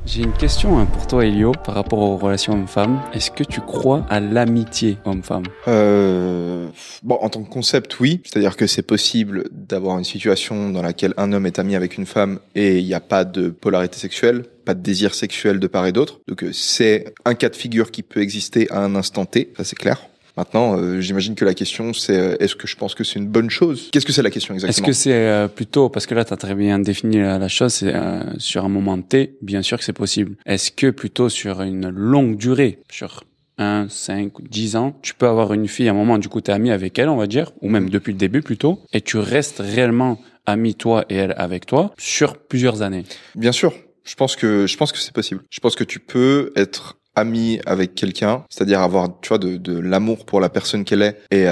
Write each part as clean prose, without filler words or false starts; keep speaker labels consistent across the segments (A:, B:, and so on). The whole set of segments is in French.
A: J'ai une question pour toi, Elio, par rapport aux relations hommes-femmes. Est-ce que tu crois à l'amitié homme-femme ?
B: Bon, en tant que concept, oui. C'est-à-dire que c'est possible d'avoir une situation dans laquelle un homme est ami avec une femme et il n'y a pas de polarité sexuelle, pas de désir sexuel de part et d'autre. Donc c'est un cas de figure qui peut exister à un instant T, ça c'est clair. Maintenant, j'imagine que la question, c'est est-ce que je pense que c'est une bonne chose ? Qu'est-ce que c'est la question exactement ?
A: Est-ce que c'est plutôt, parce que là, tu as très bien défini la chose, c'est sur un moment T, bien sûr que c'est possible. Est-ce que plutôt sur une longue durée, sur 1, 5 ou 10 ans, tu peux avoir une fille, à un moment, du coup, t'es ami avec elle, on va dire, ou même depuis le début plutôt, et tu restes réellement ami, toi et elle, avec toi, sur plusieurs années ?
B: Bien sûr. Je pense que c'est possible. Je pense que tu peux être ami avec quelqu'un, c'est-à-dire avoir, tu vois, de l'amour pour la personne qu'elle est et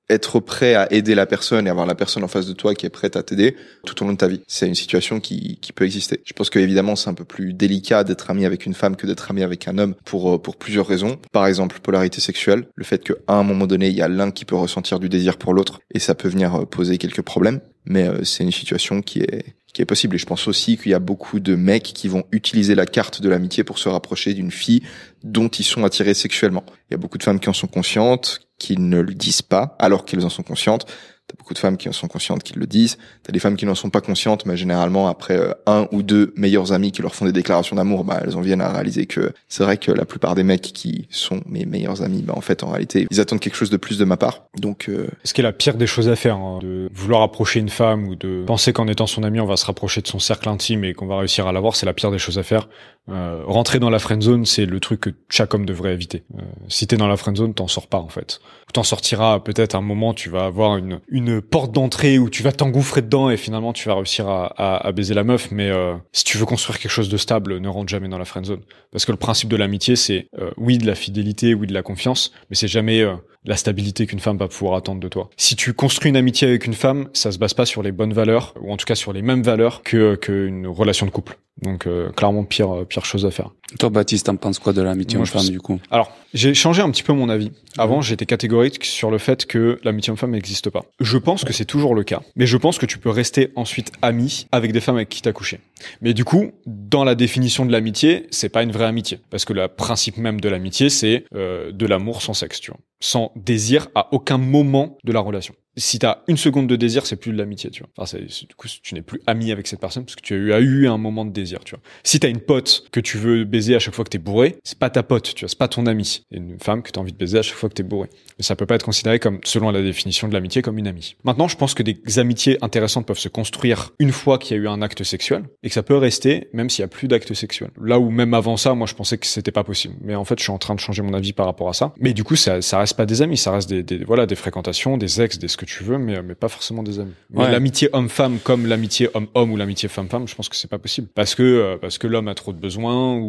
B: être prêt à aider la personne et avoir la personne en face de toi qui est prête à t'aider tout au long de ta vie. C'est une situation qui peut exister. Je pense que évidemment c'est un peu plus délicat d'être ami avec une femme que d'être ami avec un homme pour plusieurs raisons. Par exemple, polarité sexuelle, le fait qu'à un moment donné, il y a l'un qui peut ressentir du désir pour l'autre et ça peut venir poser quelques problèmes. Mais c'est une situation qui est possible. Et je pense aussi qu'il y a beaucoup de mecs qui vont utiliser la carte de l'amitié pour se rapprocher d'une fille dont ils sont attirés sexuellement. Il y a beaucoup de femmes qui en sont conscientes, qui ne le disent pas, alors qu'elles en sont conscientes. T'as beaucoup de femmes qui en sont conscientes, qui le disent. T'as des femmes qui n'en sont pas conscientes, mais généralement, après un ou deux meilleurs amis qui leur font des déclarations d'amour, elles en viennent à réaliser que c'est vrai que la plupart des mecs qui sont mes meilleurs amis, en fait, en réalité, ils attendent quelque chose de plus de ma part. Donc,
C: ce qui est la pire des choses à faire, hein, de vouloir approcher une femme ou de penser qu'en étant son ami, on va se rapprocher de son cercle intime et qu'on va réussir à l'avoir, c'est la pire des choses à faire. Rentrer dans la friendzone, c'est le truc que chaque homme devrait éviter. Si t'es dans la friendzone, t'en sors pas en fait. T'en sortiras peut-être à un moment, tu vas avoir une porte d'entrée où tu vas t'engouffrer dedans et finalement tu vas réussir à baiser la meuf. Mais si tu veux construire quelque chose de stable, ne rentre jamais dans la friendzone. Parce que le principe de l'amitié, c'est oui de la fidélité, oui de la confiance, mais c'est jamais la stabilité qu'une femme va pouvoir attendre de toi. Si tu construis une amitié avec une femme, ça se base pas sur les bonnes valeurs, ou en tout cas sur les mêmes valeurs qu'une relation de couple. Donc clairement pire chose à faire.
A: Toi, Baptiste, t'en penses quoi de l'amitié homme-femme du coup ?
C: Alors, j'ai changé un petit peu mon avis. Avant, j'étais catégorique sur le fait que l'amitié homme-femme n'existe pas. Je pense que c'est toujours le cas, mais je pense que tu peux rester ensuite ami avec des femmes avec qui t'as couché. Mais du coup, dans la définition de l'amitié, c'est pas une vraie amitié, parce que le principe même de l'amitié, c'est de l'amour sans sexe, tu vois, sans désir à aucun moment de la relation. Si t'as une seconde de désir, c'est plus de l'amitié, tu vois. Enfin, du coup, tu n'es plus ami avec cette personne parce que tu as eu un moment de désir, tu vois. Si t'as une pote que tu veux baiser à chaque fois que t'es bourré, c'est pas ta pote, tu vois, c'est pas ton ami. Et une femme que t'as envie de baiser à chaque fois que t'es bourré. Mais ça peut pas être considéré comme, selon la définition de l'amitié, comme une amie. Maintenant, je pense que des amitiés intéressantes peuvent se construire une fois qu'il y a eu un acte sexuel et que ça peut rester même s'il y a plus d'acte sexuel. Là où même avant ça, moi, je pensais que c'était pas possible. Mais en fait, je suis en train de changer mon avis par rapport à ça. Mais du coup, ça reste pas des amis, ça reste des fréquentations, des ex, des ce que tu veux, mais pas forcément des amis. Mais l'amitié homme-femme comme l'amitié homme-homme ou l'amitié femme-femme, je pense que c'est pas possible. Parce que l'homme a trop de besoins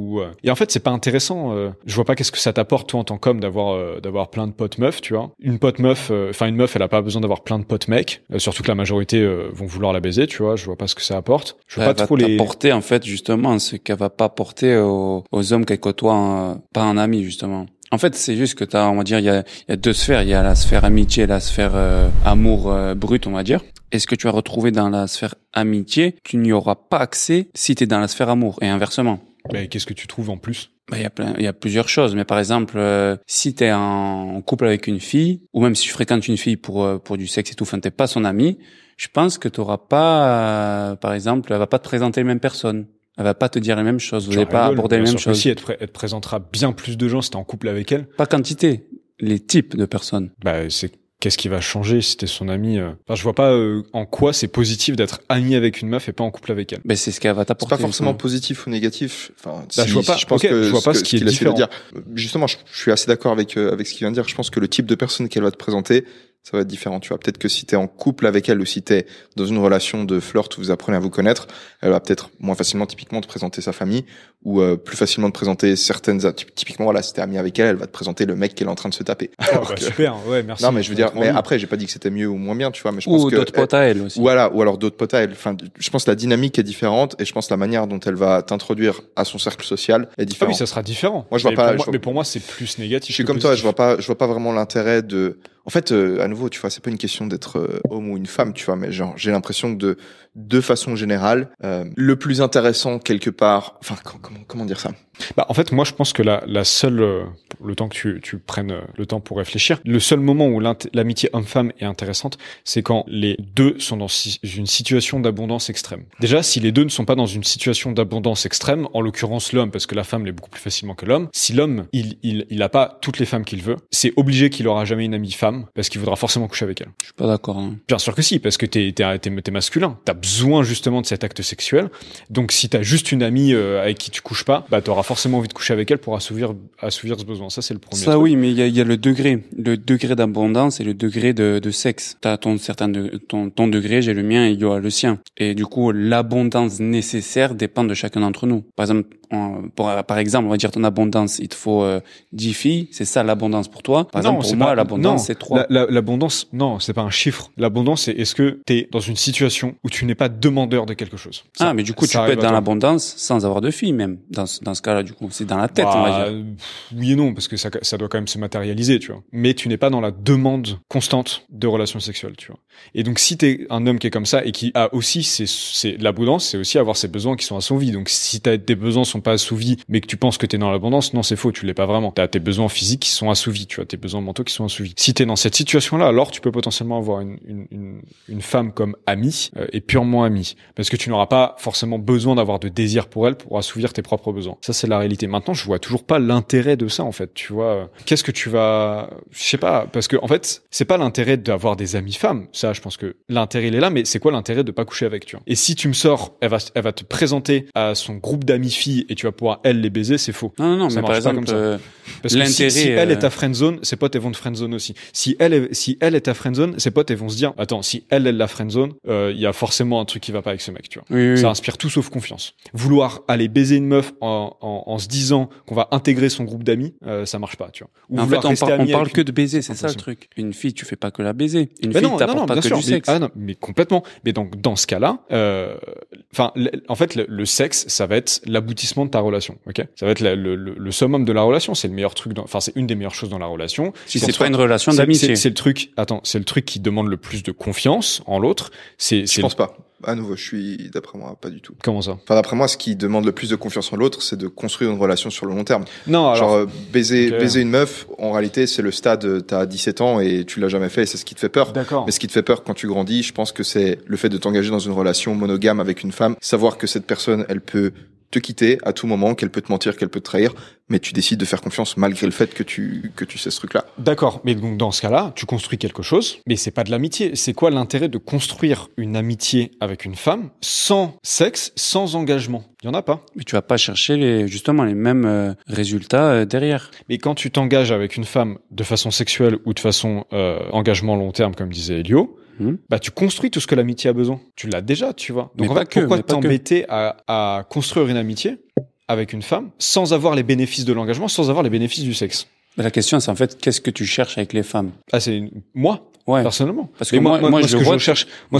C: et en fait, c'est pas intéressant. Je vois pas qu'est-ce que ça t'apporte, toi, en tant qu'homme, d'avoir plein de potes meufs, tu vois. Une meuf, elle a pas besoin d'avoir plein de potes mecs, surtout que la majorité vont vouloir la baiser, tu vois. Je vois pas ce que ça apporte. Je vois pas trop les...
A: apporter, en fait, justement, ce qu'elle va pas apporter aux hommes qu'elle côtoie, pas un ami, justement. En fait, c'est juste que on va dire, il y a deux sphères. Il y a la sphère amitié et la sphère amour brut, on va dire. Et ce que tu vas retrouver dans la sphère amitié, tu n'y auras pas accès si tu es dans la sphère amour et inversement.
C: Mais qu'est-ce que tu trouves en plus ?
A: Il y a plusieurs choses. Mais par exemple, si tu es en couple avec une fille, ou même si tu fréquentes une fille pour du sexe et tout, enfin, t'es pas son ami, je pense que tu auras pas, par exemple, elle va pas te présenter les mêmes personnes. Elle va pas te dire les mêmes choses. Vous n'allez pas aborder les mêmes choses.
C: Si elle te présentera bien plus de gens si t'es en couple avec elle.
A: Pas quantité, les types de personnes.
C: Qu'est-ce qui va changer si t'es son ami je vois pas en quoi c'est positif d'être ami avec une meuf et pas en couple avec elle.
A: C'est ce qu'elle va t'apporter.
B: C'est pas forcément positif ou négatif. Enfin,
C: je vois pas. Je vois pas ce qui est différent.
B: Justement, je suis assez d'accord avec ce qu'il vient de dire. Je pense que le type de personne qu'elle va te présenter, ça va être différent, tu vois. Peut-être que si t'es en couple avec elle ou si t'es dans une relation de flirt où vous apprenez à vous connaître, elle va peut-être moins facilement, typiquement, te présenter sa famille ou plus facilement te présenter typiquement, voilà, si t'es ami avec elle, elle va te présenter le mec qu'elle est en train de se taper.
C: Super, ouais, merci.
B: Non, mais je veux dire, mais après, j'ai pas dit que c'était mieux ou moins bien, tu vois, mais je pense
A: Ou
B: que
A: d'autres potes à elle aussi.
B: voilà, ou alors d'autres potes à elle. Enfin, je pense que la dynamique est différente et je pense que la manière dont elle va t'introduire à son cercle social est
C: Ah
B: différente.
C: oui, ça sera différent.
B: Moi, je vois pas.
C: Mais pour moi, c'est plus négatif.
B: Je suis
C: que
B: comme toi,
C: positif.
B: je vois pas vraiment l'intérêt de. En fait, à nouveau, tu vois, c'est pas une question d'être homme ou une femme, tu vois, mais genre, j'ai l'impression que de façon générale, le plus intéressant quelque part. Enfin, comment dire ça?
C: Bah, en fait, moi, je pense que la seule, le temps que tu prennes le temps pour réfléchir, le seul moment où l'amitié homme-femme est intéressante, c'est quand les deux sont dans une situation d'abondance extrême. Déjà, si les deux ne sont pas dans une situation d'abondance extrême, en l'occurrence l'homme, parce que la femme l'est beaucoup plus facilement que l'homme, si l'homme, il a pas toutes les femmes qu'il veut, c'est obligé qu'il aura jamais une amie femme, parce qu'il voudra forcément coucher avec elle.
A: Je suis pas d'accord. Hein.
C: Bien sûr que si, parce que t'es masculin. T'as besoin justement de cet acte sexuel. Donc si t'as juste une amie avec qui tu couches pas, bah t'auras forcément envie de coucher avec elle pour assouvir ce besoin. Ça c'est le premier.
A: Ça
C: truc.
A: oui, mais il y a le degré d'abondance et le degré de sexe. T'as ton degré, j'ai le mien et il y aura le sien. Et du coup, l'abondance nécessaire dépend de chacun d'entre nous. Par exemple, par exemple, on va dire ton abondance, il te faut 10 filles, c'est ça l'abondance pour toi. Par exemple, pour moi, l'abondance c'est 3.
C: L'abondance, non, c'est pas un chiffre. L'abondance, c'est est-ce que t'es dans une situation où tu n'es pas demandeur de quelque chose. Ça,
A: mais du coup, tu peux être dans l'abondance sans avoir de filles, même. Dans ce cas-là, du coup, c'est dans la tête, on va dire.
C: Oui et non, parce que ça doit quand même se matérialiser, tu vois. Mais tu n'es pas dans la demande constante de relations sexuelles, tu vois. Et donc, si t'es un homme qui est comme ça et qui a aussi c'est l'abondance, c'est aussi avoir ses besoins qui sont assouvis. Donc, si tes besoins sont pas assouvis, mais que tu penses que t'es dans l'abondance, non, c'est faux, tu l'es pas vraiment. T'as tes besoins physiques qui sont assouvis, tu vois, tes besoins mentaux qui sont assouvis. Si t'es dans cette situation-là, alors tu peux potentiellement avoir une femme comme amie et purement amie, parce que tu n'auras pas forcément besoin d'avoir de désir pour elle pour assouvir tes propres besoins. Ça, c'est la réalité. Maintenant, je vois toujours pas l'intérêt de ça, en fait. Tu vois, qu'est-ce que tu vas, je sais pas, parce que en fait, c'est pas l'intérêt d'avoir des amies femmes. Ça, je pense que l'intérêt il est là, mais c'est quoi l'intérêt de pas coucher avec, tu vois. Et si tu me sors, elle va te présenter à son groupe d'amis filles et tu vas pouvoir elle les baiser, c'est faux.
A: Non,
C: ça
A: mais
C: marche
A: par exemple,
C: pas comme ça. Parce que si elle est ta friendzone, ses potes elles vont te friendzone aussi. Si elle est ta friendzone, ses potes elles vont se dire, attends, si elle la friendzone, il y a forcément un truc qui va pas avec ce mec, tu vois.
A: Oui.
C: Ça inspire tout sauf confiance. Vouloir aller baiser une meuf en se disant qu'on va intégrer son groupe d'amis, ça marche pas, tu vois. Ou
A: en fait, on parle que de baiser, c'est ça le
C: impossible.
A: truc. Une fille, tu fais pas que la baiser. Une
C: Mais
A: fille,
C: non,
A: t'apportes pas
C: bien
A: que
C: sûr,
A: du sexe.
C: mais complètement. Mais donc, dans ce cas-là, en fait, le sexe, ça va être l'aboutissement de ta relation, ok? Ça va être le summum de la relation. C'est le meilleur truc c'est une des meilleures choses dans la relation.
A: Si c'est pas une relation d'amitié.
C: C'est le truc qui demande le plus de confiance en l'autre.
B: Je pense pas. À nouveau, je suis, d'après moi, pas du tout.
C: Comment ça?
B: Enfin, d'après moi, ce qui demande le plus de confiance en l'autre, c'est de construire une relation sur le long terme.
C: Non, alors.
B: Genre, baiser une meuf, en réalité, c'est le stade, t'as 17 ans et tu l'as jamais fait et c'est ce qui te fait peur.
C: D'accord.
B: Mais ce qui te fait peur quand tu grandis, je pense que c'est le fait de t'engager dans une relation monogame avec une femme, savoir que cette personne, elle peut te quitter à tout moment, qu'elle peut te mentir, qu'elle peut te trahir, mais tu décides de faire confiance malgré le fait que tu sais ce truc-là.
C: D'accord, mais donc dans ce cas-là, tu construis quelque chose, mais c'est pas de l'amitié. C'est quoi l'intérêt de construire une amitié avec une femme sans sexe, sans engagement? Il y en a pas.
A: Mais tu vas pas chercher justement les mêmes résultats derrière.
C: Mais quand tu t'engages avec une femme de façon sexuelle ou de façon engagement long terme, comme disait Elio, bah tu construis tout ce que l'amitié a besoin. Tu l'as déjà, tu vois. Donc en fait, pourquoi t'embêter à construire une amitié avec une femme sans avoir les bénéfices de l'engagement, sans avoir les bénéfices du sexe?
A: La question, c'est en fait, qu'est-ce que tu cherches avec les femmes?
C: Ah, c'est moi.
A: Ouais.
C: Personnellement.
A: Parce que moi ce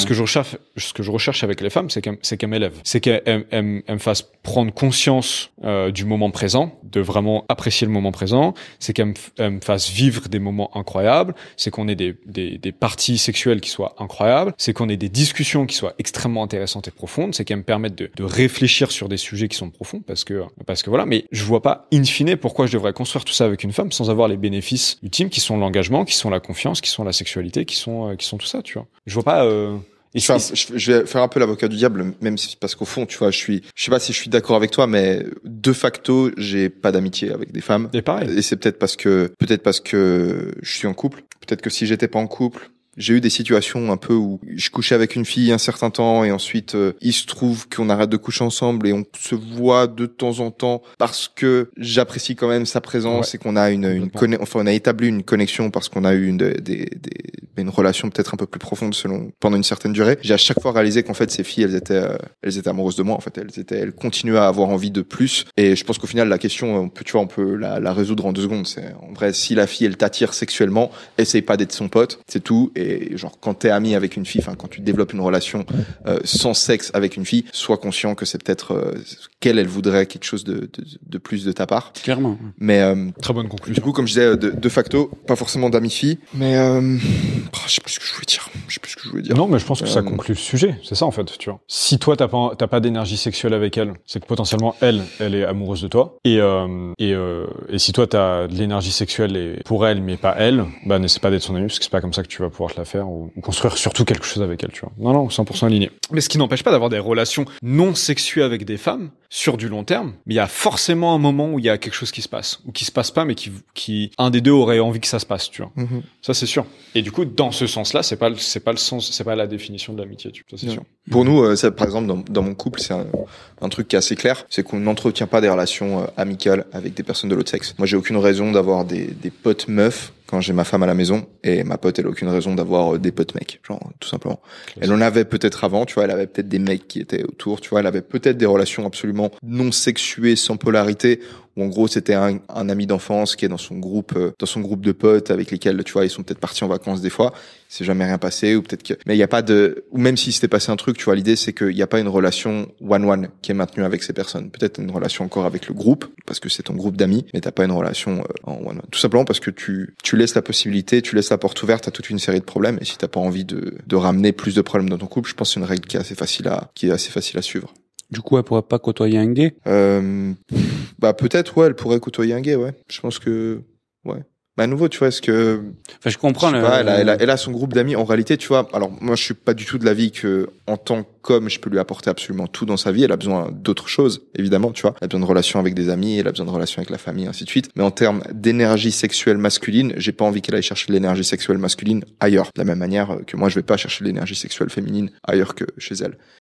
A: que
C: je recherche avec les femmes, c'est qu'elles m'élèvent. C'est qu'elles me fassent prendre conscience, du moment présent, de vraiment apprécier le moment présent. C'est qu'elles me fassent vivre des moments incroyables. C'est qu'on ait des parties sexuelles qui soient incroyables. C'est qu'on ait des discussions qui soient extrêmement intéressantes et profondes. C'est qu'elles me permettent de réfléchir sur des sujets qui sont profonds parce que voilà. Mais je vois pas, in fine, pourquoi je devrais construire tout ça avec une femme sans avoir les bénéfices ultimes qui sont l'engagement, qui sont la confiance, qui sont la sexualité, qui sont tout ça, tu vois. Je vois pas.
B: Je vais faire un peu l'avocat du diable, même si, parce qu'au fond, tu vois, je sais pas si je suis d'accord avec toi, mais de facto, j'ai pas d'amitié avec des femmes.
C: Et pareil.
B: Et c'est peut-être parce que je suis en couple. Peut-être que si j'étais pas en couple, j'ai eu des situations un peu où je couchais avec une fille un certain temps et ensuite il se trouve qu'on arrête de coucher ensemble et on se voit de temps en temps parce que j'apprécie quand même sa présence et qu'on a on a établi une connexion parce qu'on a eu une relation peut-être un peu plus profonde pendant une certaine durée, j'ai à chaque fois réalisé qu'en fait ces filles elles étaient amoureuses de moi, en fait elles continuaient à avoir envie de plus. Et je pense qu'au final la question on peut la résoudre en 2 secondes. C'est en vrai, si la fille elle t'attire sexuellement, essaye pas d'être son pote, c'est tout. Et genre quand t'es ami avec une fille, enfin quand tu développes une relation sans sexe avec une fille, sois conscient que c'est peut-être qu'elle voudrait quelque chose de plus de ta part.
A: Clairement.
B: Mais
C: très bonne conclusion.
B: du coup, comme je disais, de facto, pas forcément d'amis-filles, mais je sais plus ce que je voulais dire.
C: Non, mais je pense que ça conclut le sujet. C'est ça en fait, tu vois. Si toi t'as pas d'énergie sexuelle avec elle, c'est que potentiellement elle est amoureuse de toi. Et si toi t'as de l'énergie sexuelle pour elle mais pas elle, bah n'essaie pas d'être son ami parce que c'est pas comme ça que tu vas pouvoir te la faire ou construire surtout quelque chose avec elle, tu vois. Non, 100% aligné. Mais ce qui n'empêche pas d'avoir des relations non sexuées avec des femmes sur du long terme. Mais il y a forcément un moment où il y a quelque chose qui se passe ou qui se passe pas, mais qui un des deux aurait envie que ça se passe, tu vois. Mm-hmm. Ça c'est sûr. Et du coup, dans ce sens-là, c'est pas le sens, c'est pas la définition de l'amitié, tu vois. Ça c'est sûr.
B: Pour nous, ça, par exemple, dans mon couple, c'est un truc qui est assez clair, c'est qu'on n'entretient pas des relations amicales avec des personnes de l'autre sexe. Moi, j'ai aucune raison d'avoir des potes meufs quand j'ai ma femme à la maison, et ma pote, elle a aucune raison d'avoir des potes mecs, genre, tout simplement. Classique. Elle en avait peut-être avant, tu vois, elle avait peut-être des mecs qui étaient autour, tu vois, elle avait peut-être des relations absolument non sexuées, sans polarité, où en gros, c'était un ami d'enfance qui est dans son groupe de potes avec lesquels, tu vois, ils sont peut-être partis en vacances des fois, il s'est jamais rien passé, ou peut-être que, mais il y a pas ou même si s'était passé un truc, tu vois, l'idée, c'est qu'il y a pas une relation one-one qui est maintenue avec ces personnes. Peut-être une relation encore avec le groupe, parce que c'est ton groupe d'amis, mais t'as pas une relation en one-one. Tout simplement parce que tu laisses la possibilité, tu laisses la porte ouverte à toute une série de problèmes, et si t'as pas envie de ramener plus de problèmes dans ton couple, je pense que c'est une règle qui est assez facile à suivre.
A: Du coup, elle pourrait pas côtoyer un gay?
B: Bah, peut-être, ouais, elle pourrait côtoyer un gay, ouais. Je pense que, ouais. Bah, à nouveau, tu vois, est-ce que...
A: Enfin, je comprends.
B: Elle a son groupe d'amis. En réalité, tu vois, alors, moi, je suis pas du tout de l'avis que, en tant qu'homme, je peux lui apporter absolument tout dans sa vie. Elle a besoin d'autres choses, évidemment, tu vois. Elle a besoin de relations avec des amis, elle a besoin de relations avec la famille, ainsi de suite. Mais en termes d'énergie sexuelle masculine, j'ai pas envie qu'elle aille chercher de l'énergie sexuelle masculine ailleurs. De la même manière que moi, je vais pas chercher de l'énergie sexuelle féminine ailleurs que chez elle.